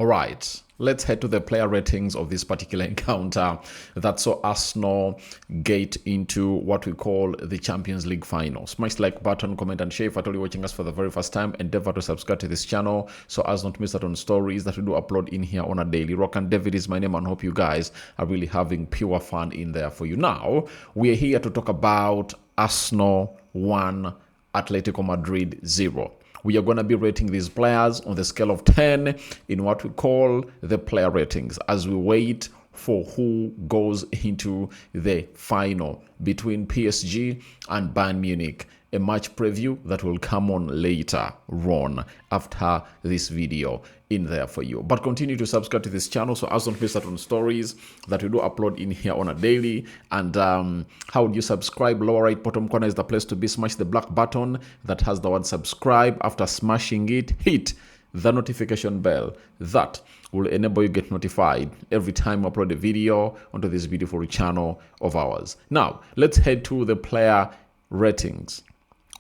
All right, let's head to the player ratings of this particular encounter that saw Arsenal get into what we call the Champions League final. Smash the like button, comment and share. If at all you're watching us for the very first time, endeavor to subscribe to this channel so as not to miss out on stories that we do upload in here on a daily. Rokani David is my name, and hope you guys are really having pure fun in there for you. Now, we are here to talk about Arsenal 1, Atletico Madrid 0. We are going to be rating these players on the scale of 10 in what we call the player ratings as we wait for who goes into the final between PSG and Bayern Munich. A match preview that will come on later on after this video in there for you. But continue to subscribe to this channel so as don't miss out on stories that we do upload in here on a daily. And how would you subscribe? Lower right bottom corner is the place to be. Smash the black button that has the word subscribe. After smashing it, hit the notification bell. That will enable you to get notified every time we upload a video onto this beautiful channel of ours. Now, let's head to the player ratings.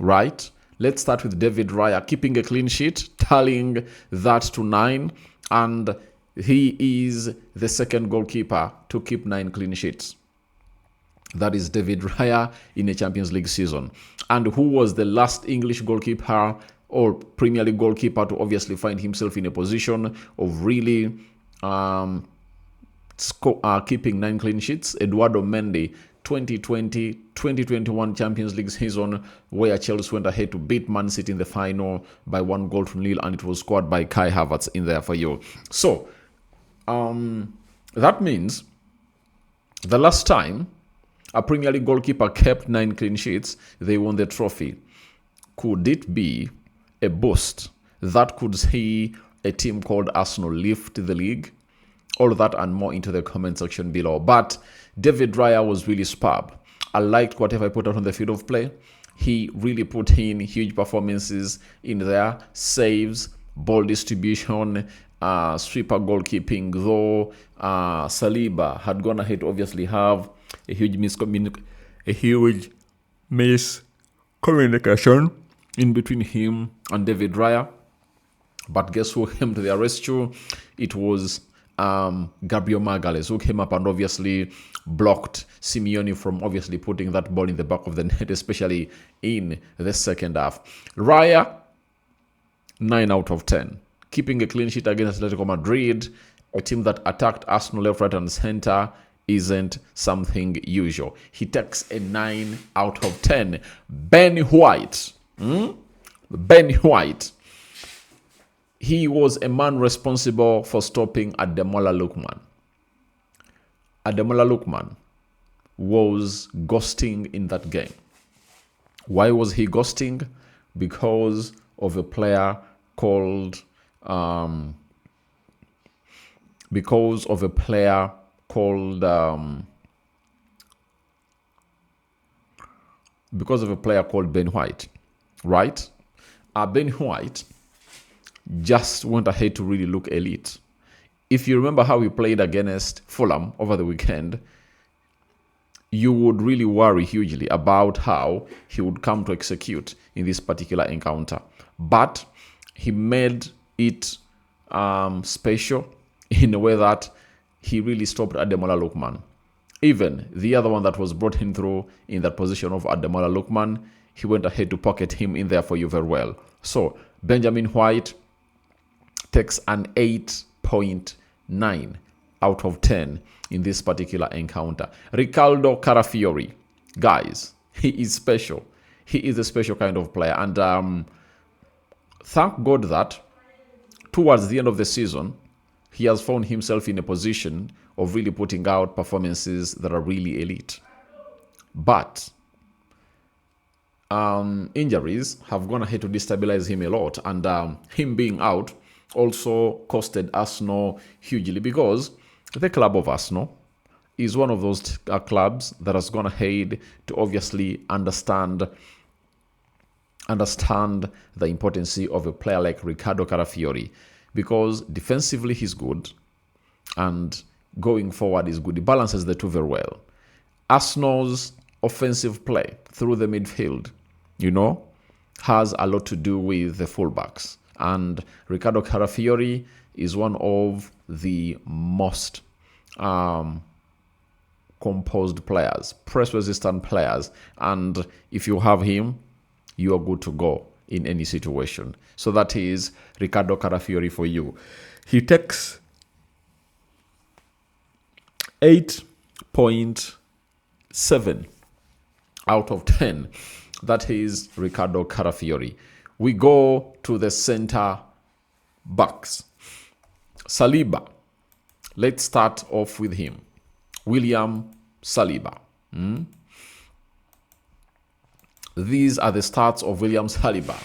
Right, let's start with David Raya keeping a clean sheet, tallying that to 9, and he is the second goalkeeper to keep 9 clean sheets. That is David Raya in a Champions League season. And who was the last English goalkeeper or Premier League goalkeeper to obviously find himself in a position of really keeping 9 clean sheets? Eduardo Mendy, 2020-2021 Champions League season, where Chelsea went ahead to beat Man City in the final by 1-0, and it was scored by Kai Havertz in there for you. So that means the last time a Premier League goalkeeper kept 9 clean sheets, they won the trophy. Could it be a boost that could see a team called Arsenal lift the league? All that and more into the comment section below. But David Raya was really superb. I liked whatever he put out on the field of play. He really put in huge performances in there. Saves, ball distribution, sweeper goalkeeping. Though Saliba had gone ahead to obviously have a huge miscommunication in between him and David Raya. But guess who came to their rescue? It was Gabriel Magalhaes, who came up and obviously blocked Simeone from obviously putting that ball in the back of the net, especially in the second half. Raya, 9 out of 10. Keeping a clean sheet against Atletico Madrid, a team that attacked Arsenal left, right, and center, isn't something usual. He takes a 9 out of 10. Ben White. Ben White. He was a man responsible for stopping Ademola Lookman. Ademola Lookman was ghosting in that game. Why was he ghosting? Because of a player called Ben White, right? Ben White just went ahead to really look elite. If you remember how he played against Fulham over the weekend, you would really worry hugely about how he would come to execute in this particular encounter. But he made it special in a way that he really stopped Ademola Lookman. Even the other one that was brought in through in that position of Ademola Lookman, he went ahead to pocket him in there for you very well. So Benjamin White takes an 8.9 out of 10 in this particular encounter. Ricardo Carafiori, guys, he is special. He is a special kind of player. And thank God that towards the end of the season, he has found himself in a position of really putting out performances that are really elite. But injuries have gone ahead to destabilize him a lot. And him being out also costed Arsenal hugely, because the club of Arsenal is one of those clubs that has gone ahead to obviously understand the importance of a player like Ricardo Carafiori, because defensively he's good and going forward is good. He balances the two very well. Arsenal's offensive play through the midfield, has a lot to do with the fullbacks. And Ricardo Carafiori is one of the most composed players, press-resistant players. And if you have him, you are good to go in any situation. So that is Ricardo Carafiori for you. He takes 8.7 out of 10. That is Ricardo Carafiori. We go to the center backs. Saliba. Let's start off with him. William Saliba. These are the stats of William Saliba.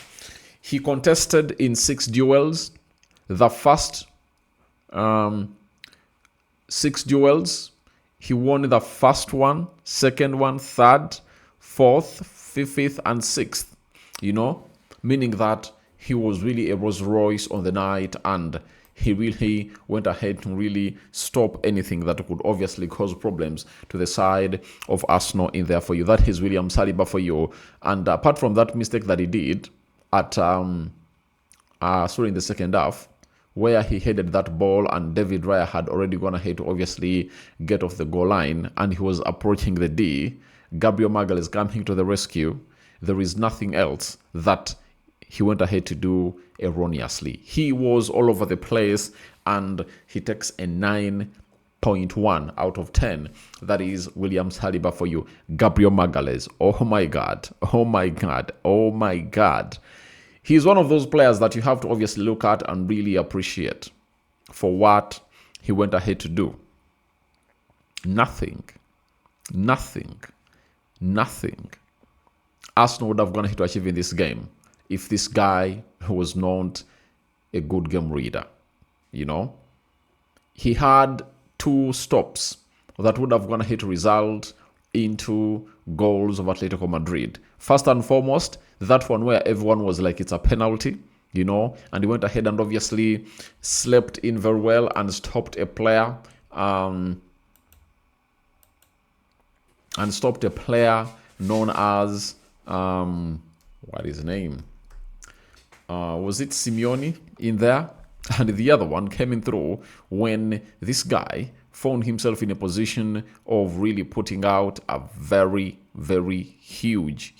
He contested in 6 duels. The first 6 duels, he won the first one, second one, third, fourth, fifth, and sixth. Meaning that he was really a Rolls Royce on the night, and he really went ahead to really stop anything that could obviously cause problems to the side of Arsenal in there for you. That is William Saliba for you. And apart from that mistake that he did at in the second half, where he headed that ball and David Raya had already gone ahead to obviously get off the goal line, and he was approaching the D, Gabriel Magalhaes coming to the rescue. There is nothing else that he went ahead to do erroneously. He was all over the place, and he takes a 9.1 out of 10. That is William Saliba for you. Gabriel Magalhaes. Oh my God. Oh my God. Oh my God. He's one of those players that you have to obviously look at and really appreciate for what he went ahead to do. Nothing Arsenal would have gone ahead to achieve in this game if this guy was not a good game reader. He had 2 stops that would have gone ahead to result into goals of Atletico Madrid. First and foremost, that one where everyone was like, it's a penalty, and he went ahead and obviously slept in very well and stopped a player, known as, what is his name? Was it Simeone in there? And the other one came in through when this guy found himself in a position of really putting out a very, very huge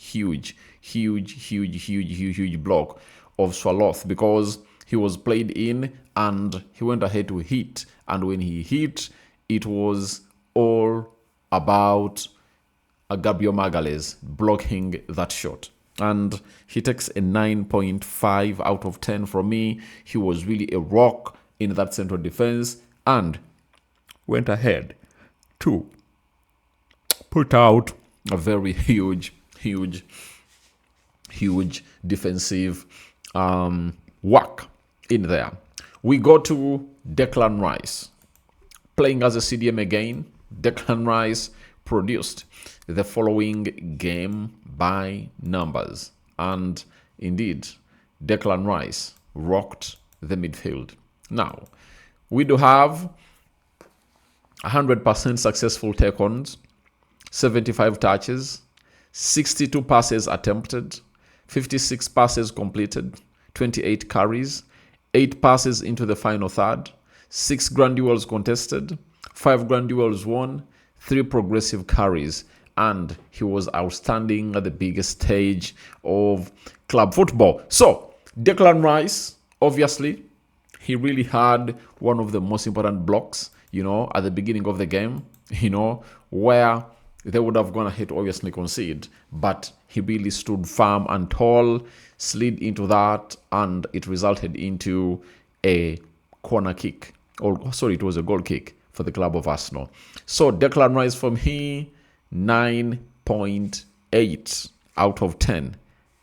block of Swaloth, because he was played in and he went ahead to hit. And when he hit, it was all about Gabriel Magalhaes blocking that shot. And he takes a 9.5 out of 10 from me. He was really a rock in that central defense and went ahead to put out a very huge defensive work in there. We go to Declan Rice. Playing as a CDM again, Declan Rice produced the following game by numbers. And indeed, Declan Rice rocked the midfield. Now, we do have 100% successful take-ons, 75 touches, 62 passes attempted, 56 passes completed, 28 carries, 8 passes into the final third, 6 grand duels contested, 5 grand duels won, 3 progressive carries, and he was outstanding at the biggest stage of club football. So, Declan Rice, obviously, he really had one of the most important blocks, at the beginning of the game, where they would have gone ahead to obviously concede, but he really stood firm and tall, slid into that, and it resulted into a corner kick. It was a goal kick for the club of Arsenal. So Declan Rice from here, 9.8 out of 10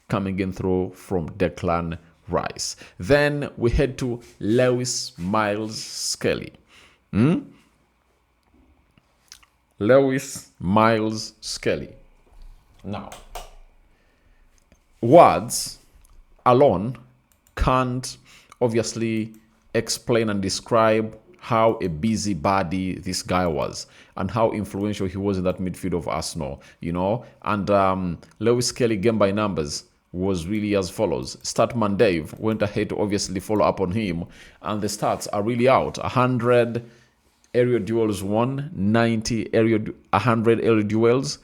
coming in through from Declan Rice. Then we head to Lewis Miles Skelly. Lewis Miles Skelly. Now, words alone can't obviously explain and describe how a busybody this guy was and how influential he was in that midfield of Arsenal, And Lewis Skelly, game by numbers, was really as follows. Statman Dave went ahead to obviously follow up on him, and the stats are really out. 100 aerial duels won, 100 aerial duels,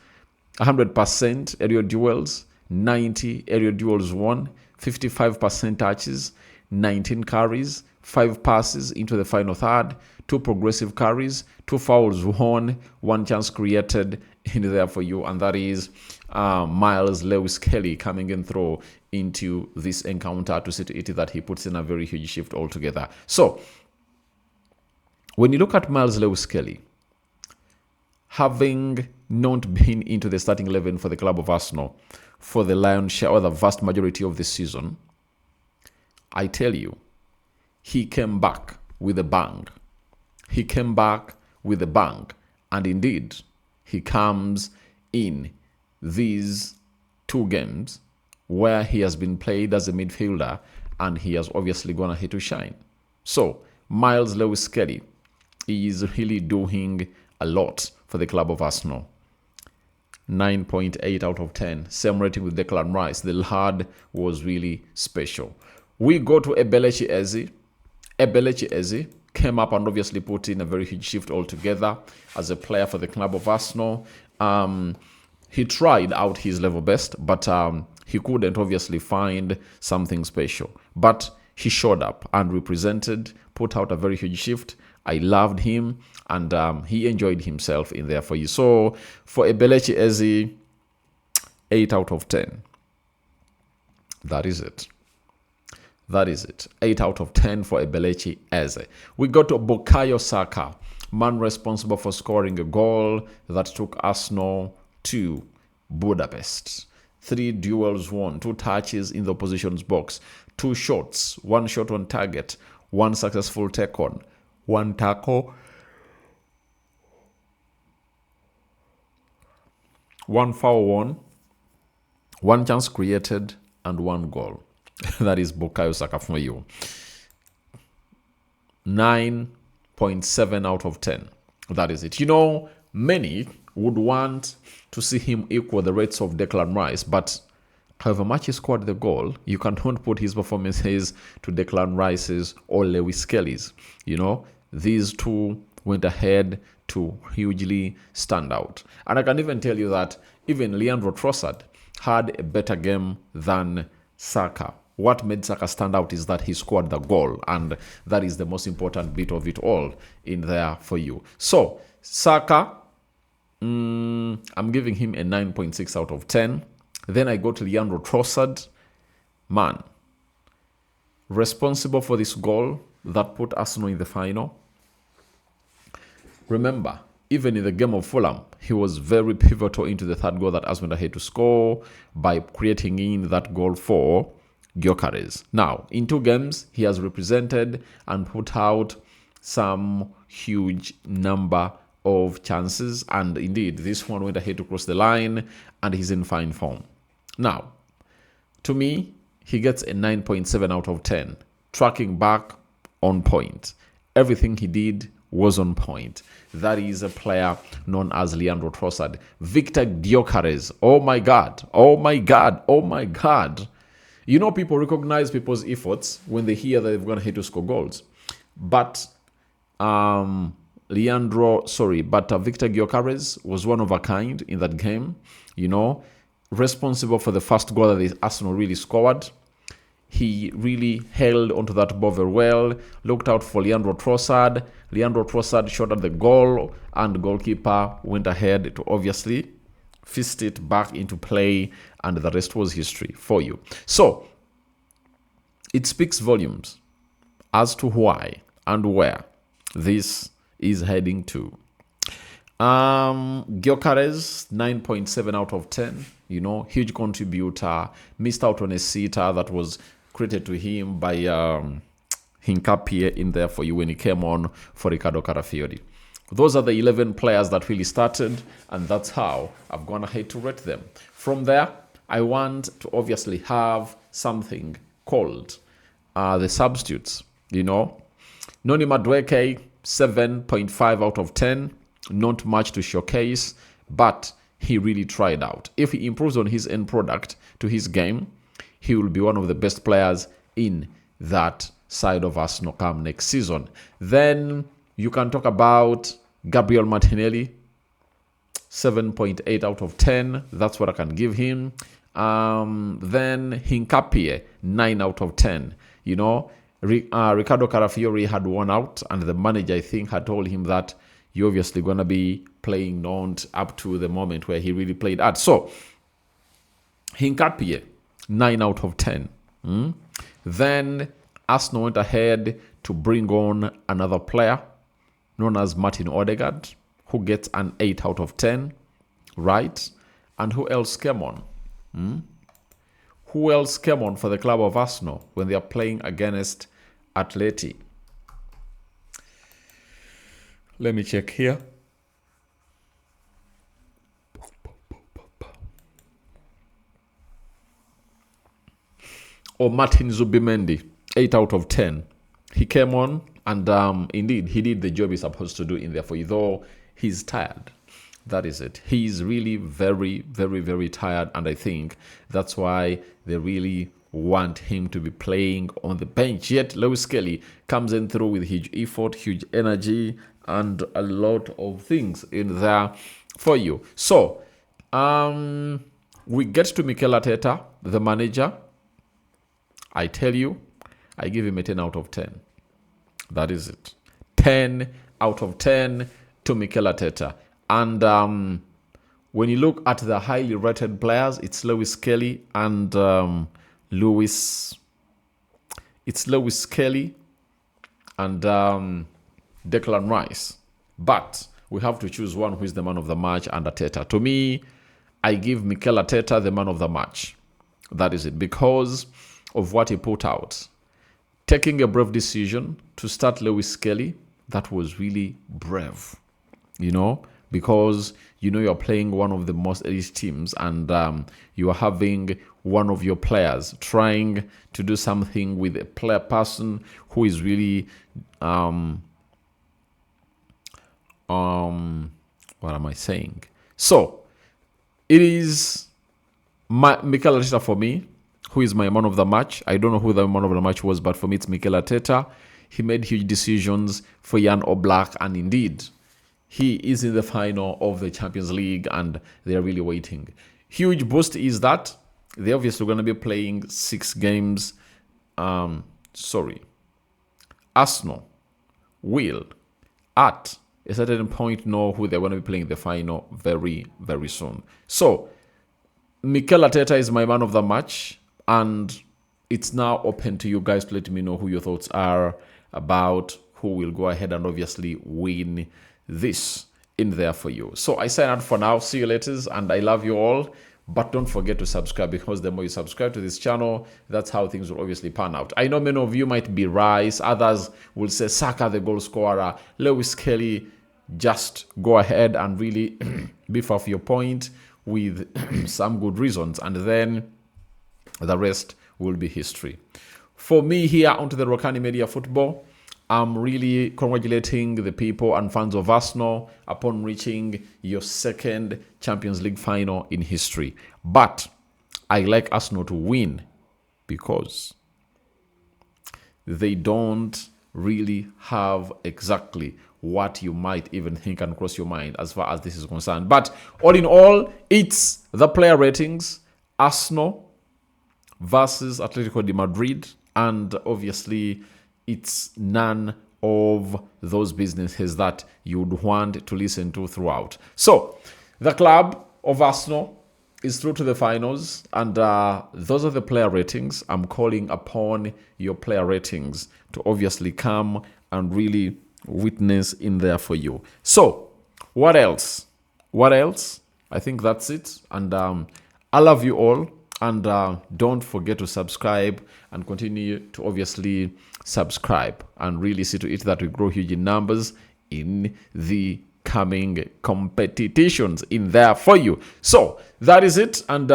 100% aerial duels, 90 aerial duels won, 55% touches, 19 carries, 5 passes into the final third, 2 progressive carries, 2 fouls won, 1 chance created in there for you, and that is Miles Lewis Skelly coming in through into this encounter to see to it that he puts in a very huge shift altogether. So, when you look at Miles Lewis Skelly, having not been into the starting 11 for the club of Arsenal for the lion's share or the vast majority of the season, I tell you, he came back with a bang. He came back with a bang. And indeed, he comes in these 2 games where he has been played as a midfielder and he has obviously gone ahead to shine. So, Miles Lewis Skelly is really doing a lot for the club of Arsenal. 9.8 out of 10. Same rating with Declan Rice. The lad was really special. We go to Ebelechi Eze. Ebelechi Eze came up and obviously put in a very huge shift altogether as a player for the club of Arsenal. He tried out his level best, but he couldn't obviously find something special. But he showed up and represented, put out a very huge shift. I loved him, and he enjoyed himself in there for you. So for Ebelechi Eze, 8 out of 10. That is it. That is it. 8 out of 10 for Ebelechi Eze. We got to Bukayo Saka, man responsible for scoring a goal that took Arsenal to Budapest. 3 duels won, 2 touches in the opposition's box, 2 shots, 1 shot on target, 1 successful take-on, 1 tackle, 1 foul won, 1 chance created, and 1 goal. That is Bukayo Saka for you. 9.7 out of 10. That is it. You know, many would want to see him equal the rates of Declan Rice, but however much he scored the goal, you cannot put his performances to Declan Rice's or Lewis Skelly's. You know, these 2 went ahead to hugely stand out. And I can even tell you that even Leandro Trossard had a better game than Saka. What made Saka stand out is that he scored the goal, and that is the most important bit of it all in there for you. So, Saka, I'm giving him a 9.6 out of 10. Then I go to Leandro Trossard. Man, responsible for this goal that put Arsenal in the final. Remember, even in the game of Fulham, he was very pivotal into the 3rd goal that Arsenal had to score by creating in that goal for Gyökeres. Now, in 2 games, he has represented and put out some huge number of chances, and indeed, this one went ahead to cross the line, and he's in fine form. Now, to me, he gets a 9.7 out of 10. Tracking back, on point. Everything he did was on point. That is a player known as Leandro Trossard. Victor Gyökeres. Oh my God. Oh my God. Oh my God. You know, people recognize people's efforts when they hear that they've gone ahead to score goals. But Victor Gyökeres was one of a kind in that game. You know, responsible for the first goal that the Arsenal really scored. He really held onto that ball very well, looked out for Leandro Trossard. Leandro Trossard shot at the goal, and the goalkeeper went ahead to obviously fist it back into play, and the rest was history for you. So, it speaks volumes as to why and where this is heading to. Gyökeres, 9.7 out of 10. You know, huge contributor. Missed out on a sitter that was created to him by Hincapie in there for you when he came on for Ricardo Carafiori. Those are the 11 players that really started, and that's how I've gone ahead to rate them. From there, I want to obviously have something called the substitutes. You know, Noni Madueke, 7.5 out of 10. Not much to showcase, but he really tried out. If he improves on his end product to his game, he will be one of the best players in that side of Arsenal come next season. Then you can talk about Gabriel Martinelli, 7.8 out of 10. That's what I can give him. Then Hinkapie, 9 out of 10. You know, Ricardo Carafiori had one out, and the manager, I think, had told him that you're obviously going to be playing Nantes up to the moment where he really played at. So, Hinkapie, 9 out of 10. Then Arsenal went ahead to bring on another player known as Martin Odegaard, who gets an 8 out of 10, right? And who else came on? Who else came on for the club of Arsenal when they are playing against Atleti? Let me check here. Martin Zubimendi, 8 out of 10. He came on and indeed he did the job he's supposed to do in there for you, though he's tired. That is it. He's really very, very, very tired, and I think that's why they really want him to be playing on the bench. Yet Lewis Skelly comes in through with huge effort, huge energy, and a lot of things in there for you. So we get to Mikel Arteta, the manager. I tell you, I give him a 10 out of 10. That is it. 10 out of 10 to Mikel Arteta. And when you look at the highly rated players, it's Lewis Skelly and Lewis Skelly and Declan Rice. But we have to choose one who is the man of the match and Arteta. To me, I give Mikel Arteta the man of the match. That is it. Because of what he put out. Taking a brave decision to start Lewis Skelly, that was really brave. You know, because you know you're playing one of the most elite teams, and you are having one of your players trying to do something with a person who is really what am I saying? So it is Mikel Arteta for me, who is my man of the match. I don't know who the man of the match was, but for me it's Mikel Arteta. He made huge decisions for Jan Oblak, and indeed he is in the final of the Champions League and they're really waiting. Huge boost is that they're obviously going to be playing 6 games. Arsenal will, at a certain point, know who they're going to be playing the final very, very soon. So, Mikel Arteta is my man of the match, and it's now open to you guys to let me know who your thoughts are about who will go ahead and obviously win this in there for you. So I sign out for now. See you later, and I love you all. But don't forget to subscribe, because the more you subscribe to this channel, that's how things will obviously pan out. I know many of you might be Rice, others will say Saka the goal scorer, Lewis Skelly. Just go ahead and really beef off your point with some good reasons, and then the rest will be history. For me here onto the Rokani Media Football, I'm really congratulating the people and fans of Arsenal upon reaching your 2nd Champions League final in history. But I like Arsenal to win because they don't really have exactly what you might even think and cross your mind as far as this is concerned. But all in all, it's the player ratings, Arsenal versus Atletico de Madrid, and obviously it's none of those businesses that you would want to listen to throughout. So the club of Arsenal is through to the finals, and those are the player ratings. I'm calling upon your player ratings to obviously come and really witness in there for you. So what else? I think that's it, and I love you all. And don't forget to subscribe and continue to obviously subscribe and really see to it that we grow huge in numbers in the coming competitions in there for you. So that is it. And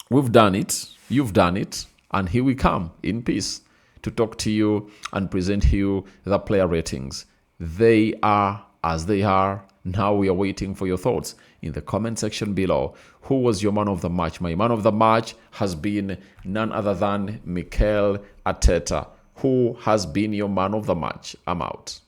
we've done it. You've done it. And here we come in peace to talk to you and present you the player ratings. They are as they are. Now we are waiting for your thoughts in the comment section below. Who was your man of the match? My man of the match has been none other than Mikel Arteta. Who has been your man of the match? I'm out.